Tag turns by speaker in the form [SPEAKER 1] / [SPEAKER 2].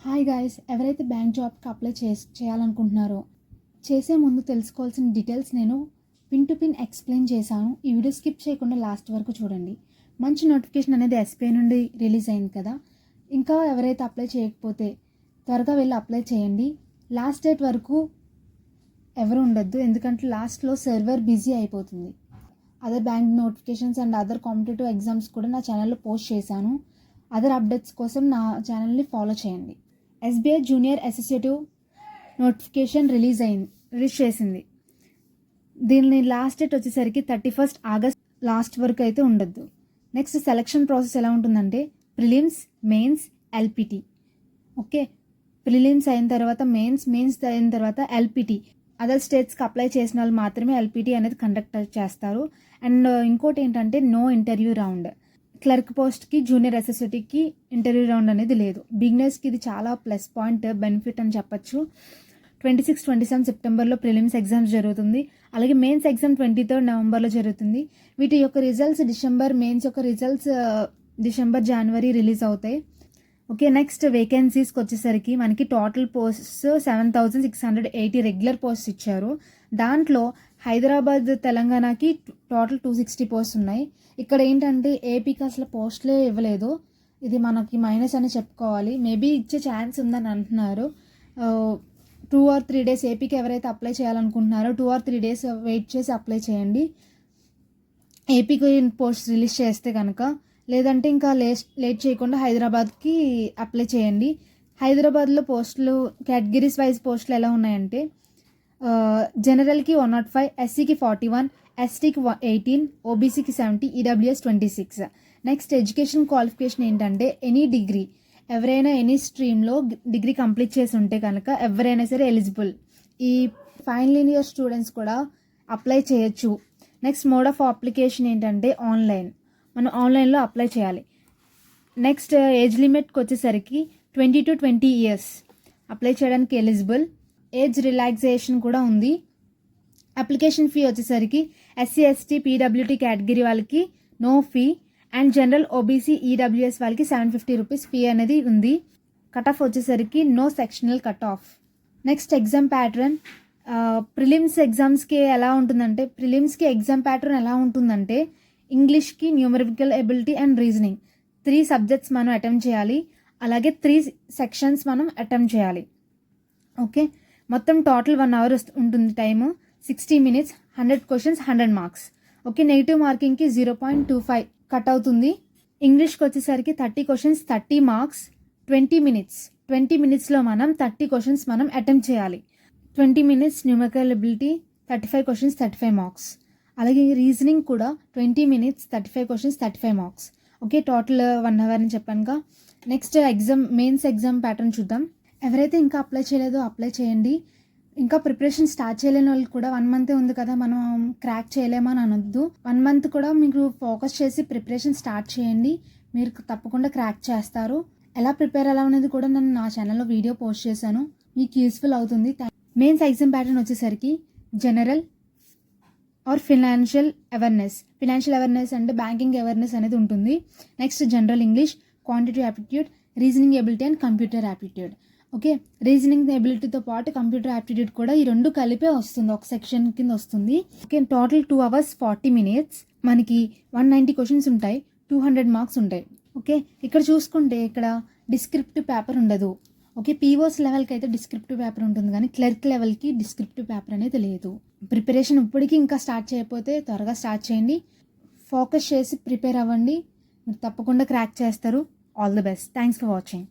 [SPEAKER 1] Hi guys, ఎవరైతే bank జాబ్కి apply చేయాలనుకుంటున్నారో చేసే ముందు తెలుసుకోవాల్సిన డీటెయిల్స్ నేను పిన్ టు పిన్ ఎక్స్ప్లెయిన్ చేశాను. ఈ వీడియో స్కిప్ చేయకుండా లాస్ట్ వరకు చూడండి. మంచి నోటిఫికేషన్ అనేది ఎస్బీఐ నుండి రిలీజ్ అయింది కదా. ఇంకా ఎవరైతే అప్లై చేయకపోతే త్వరగా వెళ్ళి అప్లై చేయండి. లాస్ట్ డేట్ వరకు ఎవరు ఉండొద్దు, ఎందుకంటే లాస్ట్లో సర్వర్ బిజీ అయిపోతుంది. Other bank notifications and other competitive exams కూడా నా ఛానల్లో పోస్ట్ చేశాను. అదర్ అప్డేట్స్ కోసం నా ఛానల్ని ఫాలో చేయండి. SBI junior associative notification release చేసింది. దీని లాస్ట్ డేట్ వచ్చేసరికి 31 ఆగస్ట్ లాస్ట్ వరకు అయితే ఉండొద్దు. నెక్స్ట్ సెలక్షన్ ప్రాసెస్ ఎలా ఉంటుందంటే prelims, mains, LPT. Okay, prelims అయిన తర్వాత మెయిన్స్ అయిన తర్వాత ఎల్పిటి. అదర్ స్టేట్స్కి అప్లై చేసిన వాళ్ళు మాత్రమే ఎల్పిటి అనేది కండక్ట్ చేస్తారు. అండ్ ఇంకోటి ఏంటంటే నో ఇంటర్వ్యూ రౌండ్. క్లర్క్ పోస్ట్కి, జూనియర్ అసోసియేట్కి ఇంటర్వ్యూ రౌండ్ అనేది లేదు. బిగినర్స్కి ఇది చాలా ప్లస్ పాయింట్, బెనిఫిట్ అని చెప్పచ్చు. 26-27 సెప్టెంబర్లో ప్రిలిమ్స్ ఎగ్జామ్స్ జరుగుతుంది. అలాగే మెయిన్స్ ఎగ్జామ్ 23 నవంబర్లో జరుగుతుంది. వీటి యొక్క రిజల్ట్స్ మెయిన్స్ యొక్క రిజల్ట్స్ డిసెంబర్, జనవరి రిలీజ్ అవుతాయి. ఓకే, నెక్స్ట్ వేకెన్సీస్కి వచ్చేసరికి మనకి టోటల్ పోస్ట్స్ 7680 రెగ్యులర్ పోస్ట్స్ ఇచ్చారు. దాంట్లో హైదరాబాద్, తెలంగాణకి టోటల్ 260 పోస్ట్స్ ఉన్నాయి. ఇక్కడ ఏంటంటే ఏపీకి అసలు పోస్టులే ఇవ్వలేదు. ఇది మనకి మైనస్ అని చెప్పుకోవాలి. మేబీ ఇచ్చే ఛాన్స్ ఉందని అంటున్నారు. 2 or 3 days ఏపీకి ఎవరైతే అప్లై చేయాలనుకుంటున్నారో 2 or 3 days వెయిట్ చేసి అప్లై చేయండి. ఏపీకి పోస్ట్ రిలీజ్ చేస్తే కనుక, లేదంటే ఇంకా లేట్ చేయకుండా హైదరాబాద్కి అప్లై చేయండి. హైదరాబాద్లో పోస్టులు కేటగిరీస్ వైజ్ పోస్టులు ఎలా ఉన్నాయంటే జనరల్కి 105, ఎస్సీకి 41, ఎస్టీకి 18, ఓబీసీకి 70, ఈడబ్ల్యూఎస్ 26. నెక్స్ట్ ఎడ్యుకేషన్ క్వాలిఫికేషన్ ఏంటంటే ఎనీ డిగ్రీ, ఎవరైనా ఎనీ స్ట్రీమ్లో డిగ్రీ కంప్లీట్ చేసి ఉంటే కనుక ఎవరైనా సరే ఎలిజిబుల్. ఈ ఫైనల్ ఇయర్ స్టూడెంట్స్ కూడా అప్లై చేయొచ్చు. నెక్స్ట్ మోడ్ ఆఫ్ అప్లికేషన్ ఏంటంటే ఆన్లైన్. మనం ఆన్లైన్లో అప్లై చేయాలి. నెక్స్ట్ ఏజ్ లిమిట్కి వచ్చేసరికి 20 to 20 years అప్లై చేయడానికి ఎలిజిబుల్. ఏజ్ రిలాక్సేషన్ కూడా ఉంది. అప్లికేషన్ ఫీ వచ్చేసరికి ఎస్సీ, ఎస్టీ, పీడబ్ల్యూటీ కేటగిరీ వాళ్ళకి no fee, and general, OBC, EWS వాళ్ళకి 750 రూపీస్ ఫీ అనేది ఉంది. కట్ ఆఫ్ వచ్చేసరికి no sectional cut off. Next exam pattern. Prelims ఎగ్జామ్స్కి ఎలా ఉంటుందంటే ఎగ్జామ్ ప్యాటర్న్ ఎలా ఉంటుందంటే ఇంగ్లీష్కి numerical ability and reasoning 3 subjects మనం అటెంప్ట్ చేయాలి. అలాగే 3 సెక్షన్స్ మనం అటెంప్ట్ చేయాలి. ఓకే, మొత్తం టోటల్ 1 hour ఉంటుంది time. 60 minutes, 100 questions, 100 marks. Okay, negative మార్కింగ్కి 0.25 కట్ అవుతుంది. ఇంగ్లీష్కి వచ్చేసరికి 30 questions, 30 marks, 20 minutes. 20 minutesలో మనం 30 questions మనం అటెంప్ట్ చేయాలి. 20 minutes numerical ability, 35 questions, 35 marks. అలాగే రీజనింగ్ కూడా 20 minutes, 35 questions, 35 marks. Okay, total 1 hour అని చెప్పానుగా. నెక్స్ట్ మెయిన్స్ ఎగ్జామ్ ప్యాటర్న్ చూద్దాం. ఎవరైతే ఇంకా అప్లై చేయలేదో అప్లై చేయండి. ఇంకా ప్రిపరేషన్ స్టార్ట్ చేయలేని వాళ్ళకి కూడా 1 month ఉంది కదా, మనం క్రాక్ చేయలేమని అనొద్దు. 1 month కూడా మీరు ఫోకస్ చేసి ప్రిపరేషన్ స్టార్ట్ చేయండి. మీరు తప్పకుండా క్రాక్ చేస్తారు. ఎలా ప్రిపేర్ ఎలా అనేది కూడా నేను నా ఛానల్లో వీడియో పోస్ట్ చేశాను, మీకు యూస్ఫుల్ అవుతుంది. మెయిన్స్ ఎగ్జామ్ ప్యాటర్న్ వచ్చేసరికి జనరల్ ఆర్ ఫినాన్షియల్ అవేర్నెస్ అంటే బ్యాంకింగ్ అవేర్నెస్ అనేది ఉంటుంది. Next general English, quantity aptitude, reasoning ability and computer aptitude. Okay, reasoning ఎబిలిటీతో పాటు కంప్యూటర్ యాప్టిట్యూడ్ కూడా ఈ 2 కలిపే వస్తుంది, ఒక సెక్షన్ కింద వస్తుంది. Okay, total 2 hours 40 minutes. మనకి 190 questions ఉంటాయి, 200 marks ఉంటాయి. ఓకే, ఇక్కడ చూసుకుంటే ఇక్కడ డిస్క్రిప్టివ్ పేపర్ ఉండదు. ఓకే, పీఓస్ లెవెల్కి అయితే డిస్క్రిప్టివ్ పేపర్ ఉంటుంది, కానీ క్లర్క్ లెవెల్కి డిస్క్రిప్టివ్ పేపర్ అనేది లేదు. ప్రిపరేషన్ ఇప్పటికీ ఇంకా స్టార్ట్ చేయకపోతే త్వరగా స్టార్ట్ చేయండి. ఫోకస్ చేసి ప్రిపేర్ అవ్వండి, మీరు తప్పకుండా క్రాక్ చేస్తారు. All the best. Thanks for watching.